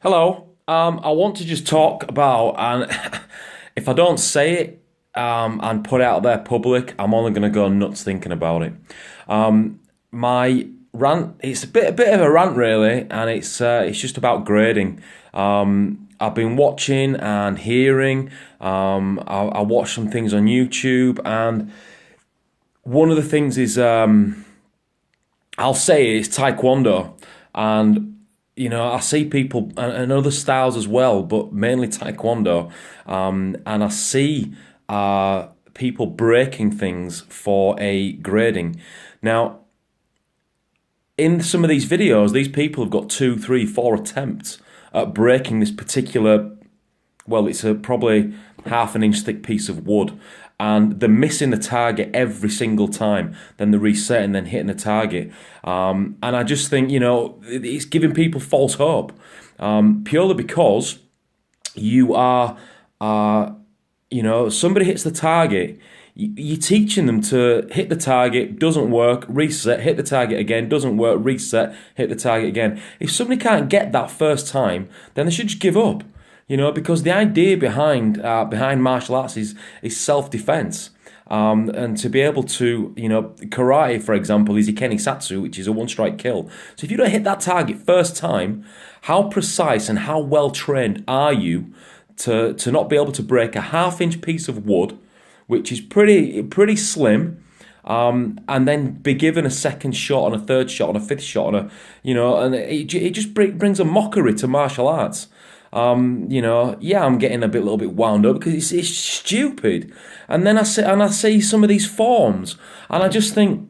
Hello. I want to just talk about, and if I don't say it and put it out there public, I'm only going to go nuts thinking about it. My rant, it's a bit of a rant really, and it's just about grading. I've been watching and hearing. I watched some things on YouTube, and one of the things is I'll say it's Taekwondo, and I see people and other styles as well, but mainly Taekwondo, and I see people breaking things for a grading. Now, in some of these videos, these people have got two, three, four attempts at breaking this particular, well, it's a probably half an inch thick piece of wood, and they're missing the target every single time. Then they're resetting, then hitting the target, and I just think it's giving people false hope, purely because you are, somebody hits the target. You're teaching them to hit the target, doesn't work, reset, hit the target again, doesn't work, reset, hit the target again. If somebody can't get that first time, then they should just give up. Because the idea behind martial arts is self defense. And to be able to, karate, for example, is ikeni satsu, which is a one strike kill. So if you don't hit that target first time, how precise and how well trained are you to not be able to break a half-inch piece of wood, which is pretty slim, and then be given a second shot, on a third shot, on a fifth shot, and it just brings a mockery to martial arts. Yeah, I'm getting a little bit wound up because it's stupid. And then I see some of these forms, and I just think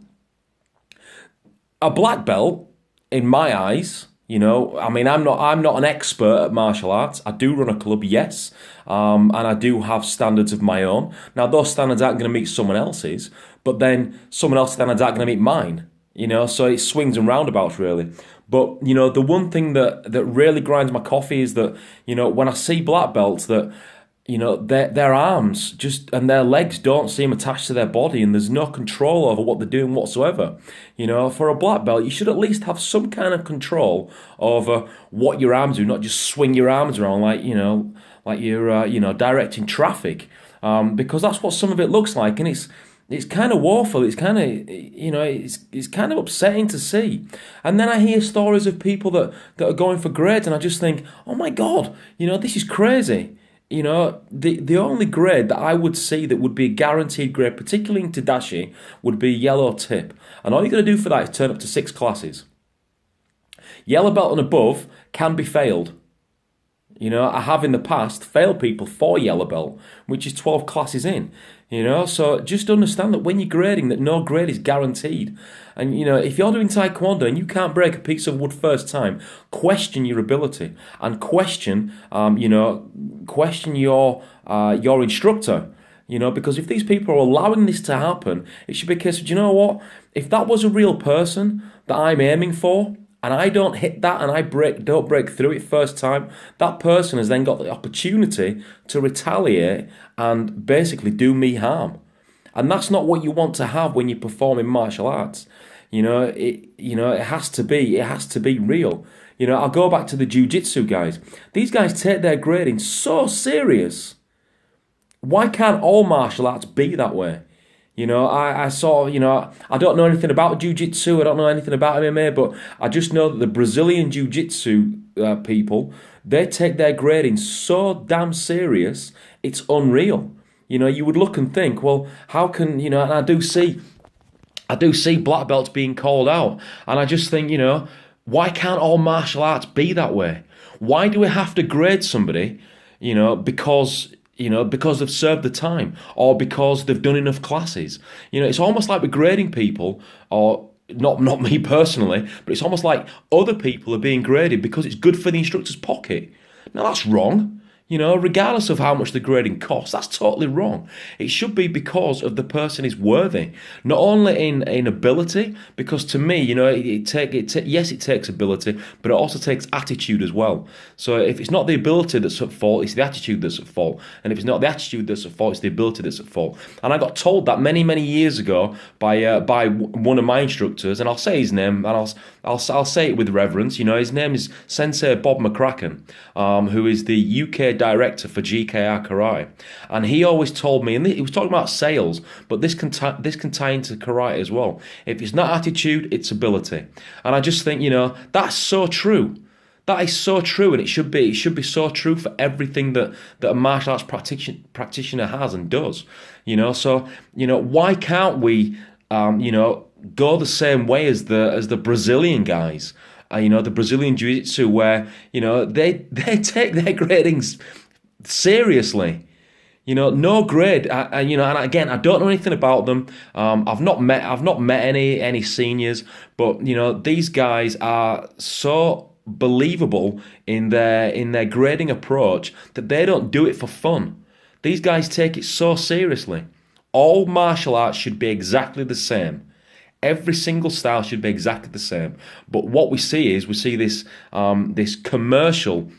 a black belt, in my eyes, I mean, I'm not an expert at martial arts. I do run a club, yes, and I do have standards of my own. Now, those standards aren't going to meet someone else's, but then someone else's standards aren't going to meet mine. So it swings and roundabouts really. But the one thing that really grinds my coffee is that when I see black belts that their arms just and their legs don't seem attached to their body, and there's no control over what they're doing whatsoever. For a black belt, you should at least have some kind of control over what your arms do, not just swing your arms around like you're directing traffic, because that's what some of it looks like, and it's kind of woeful. It's kind of it's kind of upsetting to see. And then I hear stories of people that are going for grades, and I just think, oh my god, this is crazy. The only grade that I would see that would be a guaranteed grade, particularly in Tadashi, would be yellow tip. And all you got to do for that is turn up to 6 classes. Yellow belt and above can be failed. I have in the past failed people for yellow belt, which is 12 classes in. So just understand that when you're grading, that no grade is guaranteed. And, if you're doing Taekwondo and you can't break a piece of wood first time, question your ability and question your instructor. Because if these people are allowing this to happen, it should be a case of, do you know what? If that was a real person that I'm aiming for, and I don't hit that and I don't break through it first time, that person has then got the opportunity to retaliate and basically do me harm. And that's not what you want to have when you're performing martial arts. It has to be real. I'll go back to the jiu-jitsu guys. These guys take their grading so serious. Why can't all martial arts be that way? I saw, I don't know anything about jiu-jitsu, I don't know anything about MMA, but I just know that the Brazilian jiu-jitsu people, they take their grading so damn serious, it's unreal. You would look and think, well, how can, and I do see black belts being called out, and I just think, why can't all martial arts be that way? Why do we have to grade somebody, because they've served the time or because they've done enough classes? It's almost like we're grading people, or not me personally, but it's almost like other people are being graded because it's good for the instructor's pocket. Now that's wrong. You know, regardless of how much the grading costs, that's totally wrong. It should be because of the person is worthy, not only in ability. Because to me, you know, yes, it takes ability, but it also takes attitude as well. So if it's not the ability that's at fault, it's the attitude that's at fault. And if it's not the attitude that's at fault, it's the ability that's at fault. And I got told that many years ago by one of my instructors, and I'll say his name, and I'll say it with reverence. You know, his name is Sensei Bob McCracken, who is the UK director for GKR Karate, and he always told me, and he was talking about sales, but this can tie into karate as well. If it's not attitude, it's ability, and I just think, you know, that's so true. That is so true, and it should be so true for everything that a martial arts practitioner has and does. You know, so you know, why can't we, you know, go the same way as the Brazilian guys? You know, the Brazilian Jiu-Jitsu, where, you know, they take their gradings seriously. You know, no grade. You know, and again, I don't know anything about them. I've not met any seniors, but you know, these guys are so believable in their grading approach that they don't do it for fun. These guys take it so seriously. All martial arts should be exactly the same. Every single style should be exactly the same. But what we see this this commercial,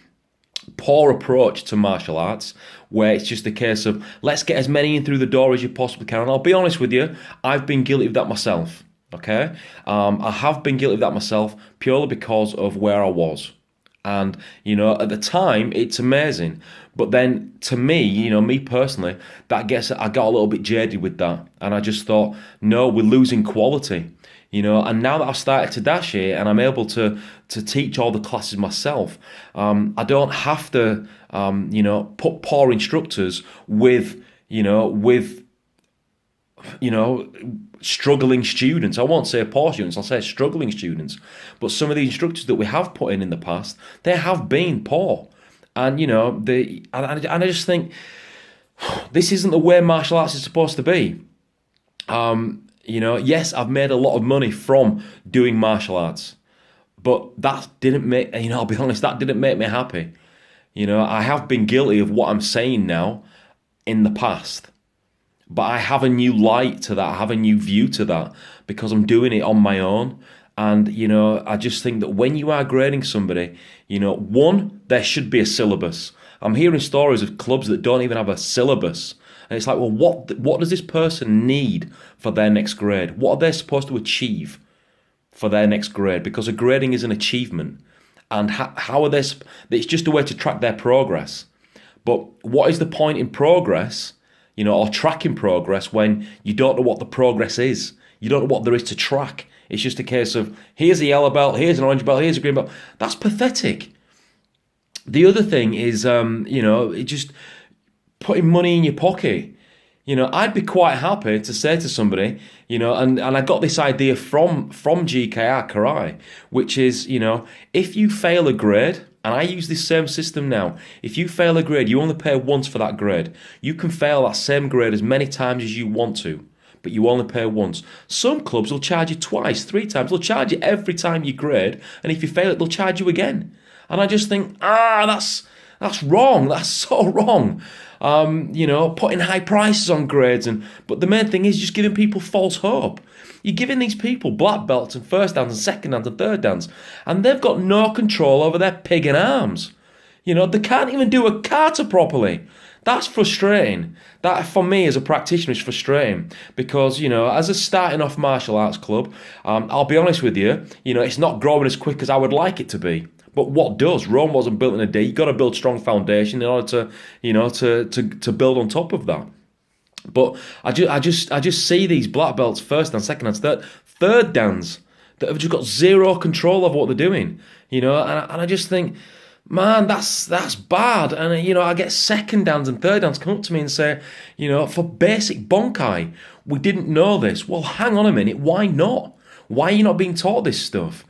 poor approach to martial arts, where it's just a case of let's get as many in through the door as you possibly can. And I'll be honest with you, I've been guilty of that myself. Okay, I have been guilty of that myself purely because of where I was. And, you know, at the time, it's amazing. But then, to me, you know, me personally, I got a little bit jaded with that. And I just thought, no, we're losing quality. You know, and now that I've started Tadashi and I'm able to teach all the classes myself, I don't have to, you know, put poor instructors with struggling students. I won't say poor students, I'll say struggling students. But some of the instructors that we have put in the past, they have been poor. And, you know, and I just think, this isn't the way martial arts is supposed to be. You know, yes, I've made a lot of money from doing martial arts, but that didn't make, you know, I'll be honest, that didn't make me happy. You know, I have been guilty of what I'm saying now in the past. But I have a new light to that. I have a new view to that because I'm doing it on my own. And, you know, I just think that when you are grading somebody, you know, one, there should be a syllabus. I'm hearing stories of clubs that don't even have a syllabus. And it's like, well, what does this person need for their next grade? What are they supposed to achieve for their next grade? Because a grading is an achievement. And how are they? It's just a way to track their progress. But what is the point in progress, you know, or tracking progress when you don't know what the progress is? You don't know what there is to track. It's just a case of, here's a yellow belt, here's an orange belt, here's a green belt. That's pathetic. The other thing is, you know, it just putting money in your pocket. You know, I'd be quite happy to say to somebody, you know, and I got this idea from GKR Karate, which is, you know, if you fail a grade, and I use this same system now, if you fail a grade, you only pay once for that grade. You can fail that same grade as many times as you want to, but you only pay once. Some clubs will charge you twice, 3 times. They'll charge you every time you grade, and if you fail it, they'll charge you again. And I just think, that's wrong. That's so wrong. You know, putting high prices on grades, but the main thing is just giving people false hope. You're giving these people black belts and first dans and second dans and third dans, and they've got no control over their pig and arms. You know, they can't even do a kata properly. That's frustrating. That, for me as a practitioner, is frustrating because, you know, as a starting off martial arts club, I'll be honest with you, you know, it's not growing as quick as I would like it to be. But what does? Rome wasn't built in a day. You've got to build strong foundation in order to, you know, to build on top of that. But I just see these black belts, first dan, second dan, third dans, that have just got zero control of what they're doing. You know, and I just think, man, that's bad. And, you know, I get second dans and third dans come up to me and say, you know, for basic bonkai, we didn't know this. Well, hang on a minute, why not? Why are you not being taught this stuff?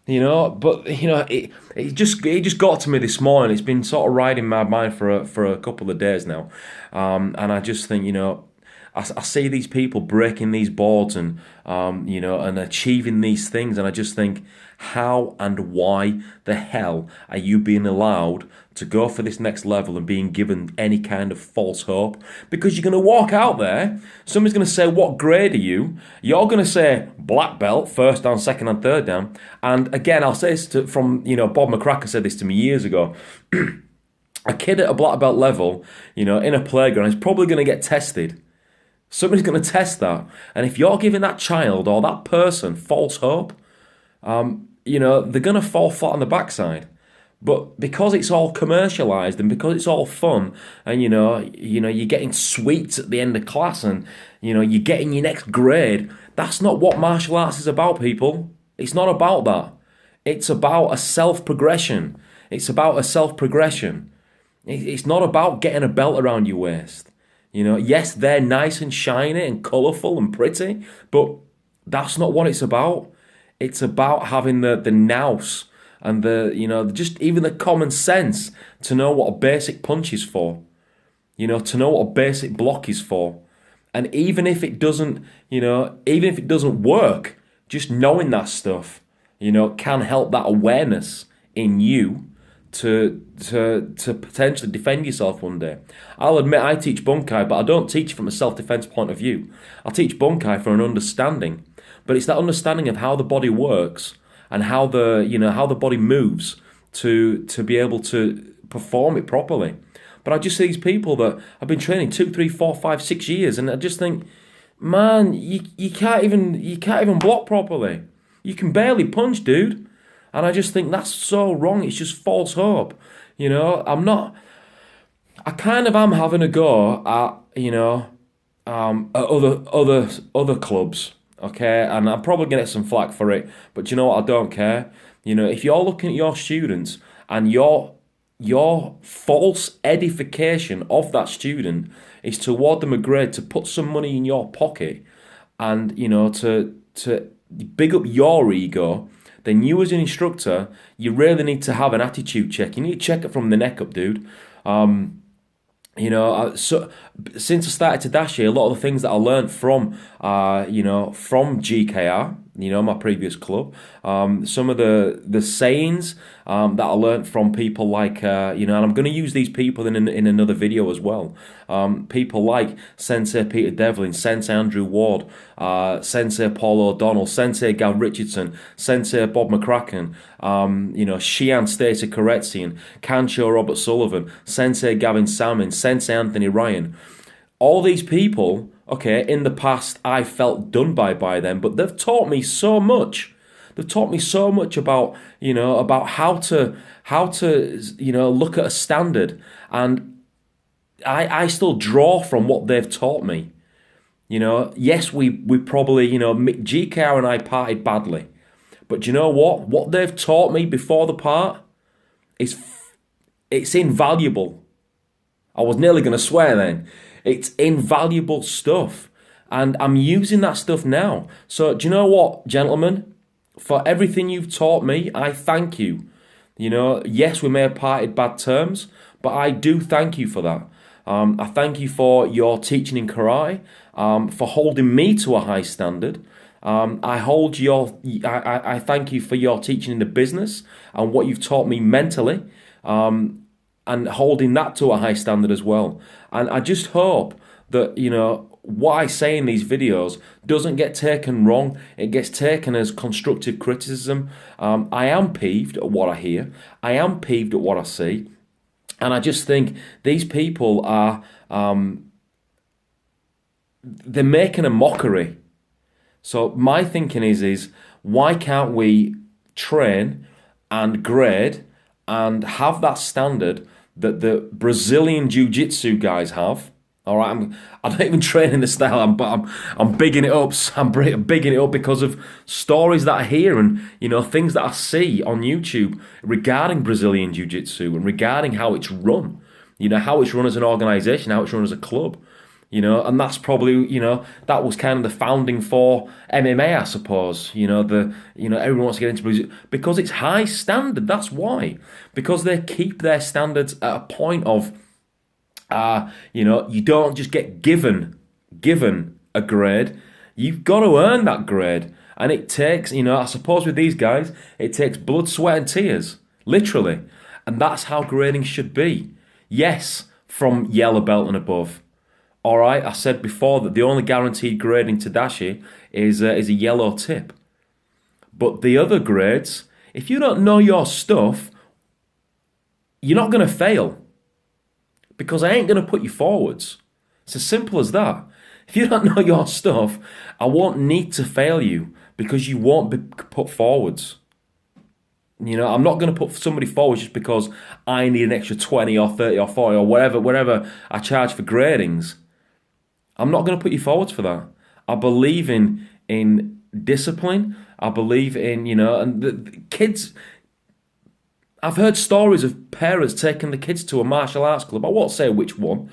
You know, but, you know, it just got to me this morning. It's been sort of riding my mind for a couple of days now. And I just think, you know, I see these people breaking these boards and and achieving these things, and I just think, how and why the hell are you being allowed to go for this next level and being given any kind of false hope? Because you're going to walk out there, somebody's going to say, what grade are you? You're going to say black belt, first down, second and third down. And again, I'll say this from Bob McCracken said this to me years ago. A kid at a black belt level, in a playground is probably going to get tested. Somebody's going to test that. And if you're giving that child or that person false hope, they're going to fall flat on the backside. But because it's all commercialised and because it's all fun, and you're getting sweets at the end of class, and you're getting your next grade, that's not what martial arts is about, people. It's not about that. It's about a self-progression. It's about a self-progression. It's not about getting a belt around your waist. Yes, they're nice and shiny and colourful and pretty, but that's not what it's about. It's about having the nous and just even the common sense to know what a basic punch is for. To know what a basic block is for. And even if it doesn't, work, just knowing that stuff, can help that awareness in you to potentially defend yourself one day. I'll admit I teach Bunkai, but I don't teach from a self-defense point of view. I teach Bunkai for an understanding, but it's that understanding of how the body works and how the body moves to be able to perform it properly. But I just see these people that have been training 2, 3, 4, 5, 6 years, and I just think, man, you can't even block properly. You can barely punch, dude. And I just think that's so wrong. It's just false hope. I kind of am having a go at at other clubs, okay? And I'm probably gonna get some flack for it, but you know what? I don't care. If you're looking at your students and your false edification of that student is to award them a grade to put some money in your pocket and to big up your ego, then you as an instructor, you really need to have an attitude check. You need to check it from the neck up, dude. So since I started Tadashi, a lot of the things that I learned from GKR, my previous club, some of the sayings that I learned from people like, and I'm going to use these people in another video as well. People like Sensei Peter Devlin, Sensei Andrew Ward, Sensei Paul O'Donnell, Sensei Gav Richardson, Sensei Bob McCracken, Shian Stacey Koretzian, Kancho Robert Sullivan, Sensei Gavin Salmon, Sensei Anthony Ryan. All these people, okay, in the past I felt done by them, but they've taught me so much. They've taught me so much about how to look at a standard, and I still draw from what they've taught me. Yes, we probably, GKR and I parted badly, but you know what? What they've taught me before the part it's invaluable. I was nearly going to swear then. It's invaluable stuff. And I'm using that stuff now. So do you know what, gentlemen? For everything you've taught me, I thank you. Yes, we may have parted bad terms, but I do thank you for that. I thank you for your teaching in karate, for holding me to a high standard. I thank you for your teaching in the business and what you've taught me mentally. And holding that to a high standard as well. And I just hope that, what I say in these videos doesn't get taken wrong. It gets taken as constructive criticism. I am peeved at what I hear. I am peeved at what I see. And I just think these people are, they're making a mockery. So my thinking is why can't we train and grade and have that standard that the Brazilian Jiu-Jitsu guys have? All right, I don't even train in the style, but I'm bigging it up. I'm bigging it up because of stories that I hear and things that I see on YouTube regarding Brazilian Jiu-Jitsu and regarding how it's run. How it's run as an organisation, how it's run as a club. And that's probably, that was kind of the founding for MMA, I suppose. Everyone wants to get into Brazil because it's high standard. That's why. Because they keep their standards at a point of, you don't just get given given a grade, you've got to earn that grade. And it takes, I suppose with these guys, it takes blood, sweat, and tears, literally. And that's how grading should be. Yes, from yellow belt and above. All right, I said before that the only guaranteed grade in Tadashi is a yellow tip. But the other grades, if you don't know your stuff, you're not going to fail. Because I ain't going to put you forwards. It's as simple as that. If you don't know your stuff, I won't need to fail you because you won't be put forwards. I'm not going to put somebody forward just because I need an extra 20 or 30 or 40 or whatever I charge for gradings. I'm not going to put you forwards for that. I believe in discipline. I believe in, and the kids. I've heard stories of parents taking the kids to a martial arts club. I won't say which one.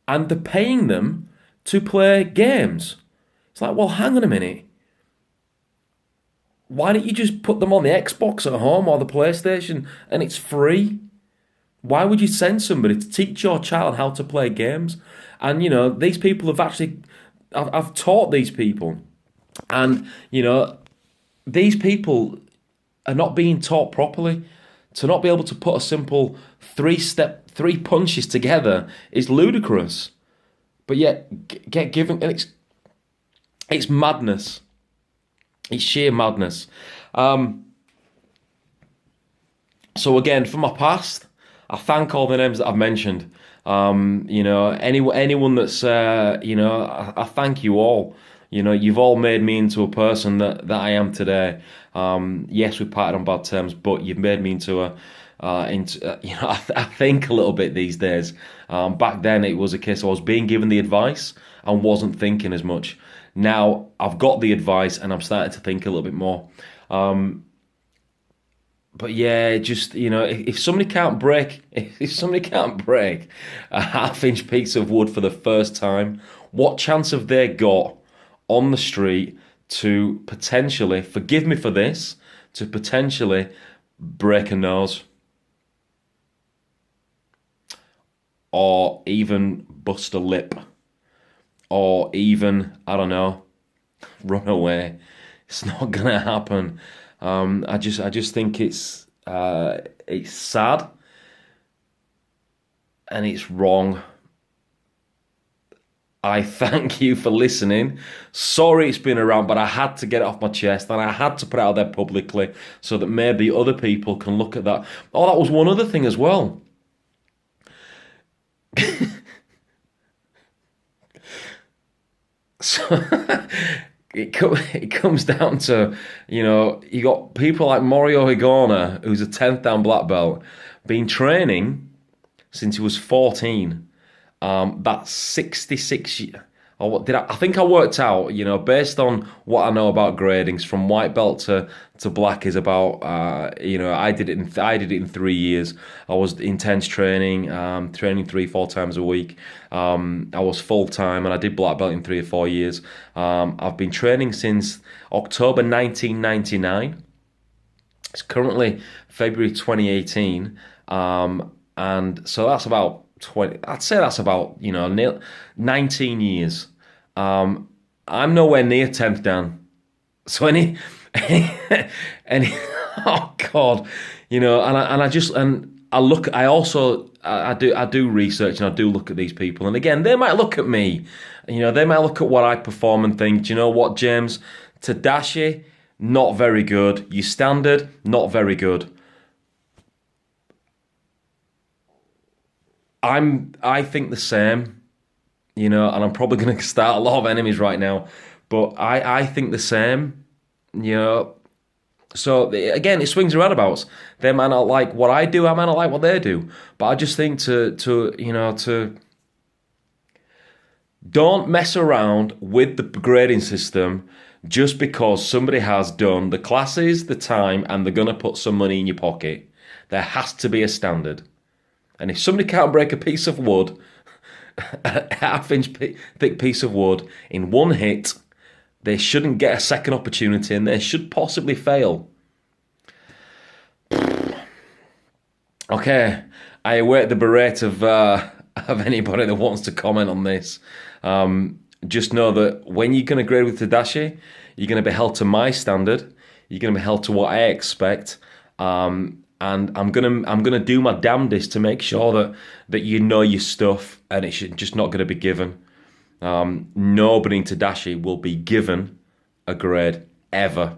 And they're paying them to play games. It's like, well, hang on a minute. Why don't you just put them on the Xbox at home or the PlayStation and it's free? Why would you send somebody to teach your child how to play games? And, these people have actually... I've taught these people. And, these people are not being taught properly. To not be able to put a simple three punches together is ludicrous. But yet, get given... And it's madness. It's sheer madness. So again, from my past, I thank all the names that I've mentioned. Anyone that's, I thank you all. You've all made me into a person that I am today. Yes, we parted on bad terms, but you've made me into I think a little bit these days. Back then, it was a case I was being given the advice and wasn't thinking as much. Now I've got the advice and I'm starting to think a little bit more. But yeah, just, if somebody can't break a half-inch piece of wood for the first time, what chance have they got on the street to potentially, forgive me for this, to potentially break a nose? Or even bust a lip? Or even, I don't know, run away? It's not gonna happen. I just think it's sad and it's wrong. I thank you for listening. Sorry it's been around, but I had to get it off my chest and I had to put it out there publicly so that maybe other people can look at that. Oh, that was one other thing as well. So it comes down to, you got people like Mario Higona, who's a 10th Dan black belt, been training since he was 14. That's 66 years. I think I worked out, based on what I know about gradings, from white belt to black is about, I did it in 3 years. I was intense training, training 3-4 times a week. I was full time and I did black belt in 3 or 4 years. I've been training since October 1999. It's currently February 2018. And so that's about 20, I'd say that's about, 19 years. I'm nowhere near 10th Dan. So any oh God, I do research and I do look at these people. And again, they might look at me, they might look at what I perform and think, do you know what, James? Tadashi, not very good. Your standard, not very good. I think the same, and I'm probably going to start a lot of enemies right now, but I think the same, So again, it swings and roundabouts. They might not like what I do, I might not like what they do, but I just think to don't mess around with the grading system just because somebody has done the classes, the time, and they're going to put some money in your pocket. There has to be a standard. And if somebody can't break a piece of wood, a half-inch thick piece of wood, in one hit, they shouldn't get a second opportunity and they should possibly fail. Okay, I await the berate of anybody that wants to comment on this. just know that when you're going to grade with Tadashi, you're going to be held to my standard. You're going to be held to what I expect. And I'm gonna do my damnedest to make sure that you know your stuff, and it's just not going to be given. Nobody in Tadashi will be given a grade ever.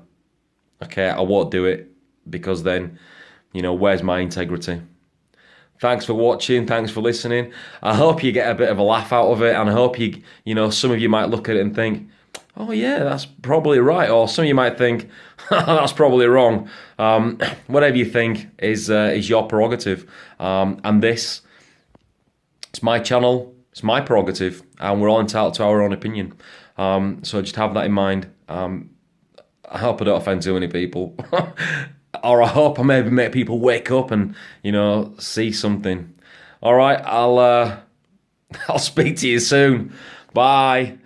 Okay, I won't do it, because then, where's my integrity? Thanks for watching. Thanks for listening. I hope you get a bit of a laugh out of it, and I hope some of you might look at it and think, oh yeah, that's probably right. Or some of you might think, that's probably wrong. Whatever you think is your prerogative. And it's my channel, it's my prerogative, and we're all entitled to our own opinion. So just have that in mind. I hope I don't offend too many people. Or I hope I maybe make people wake up and, see something. All right, I'll speak to you soon. Bye.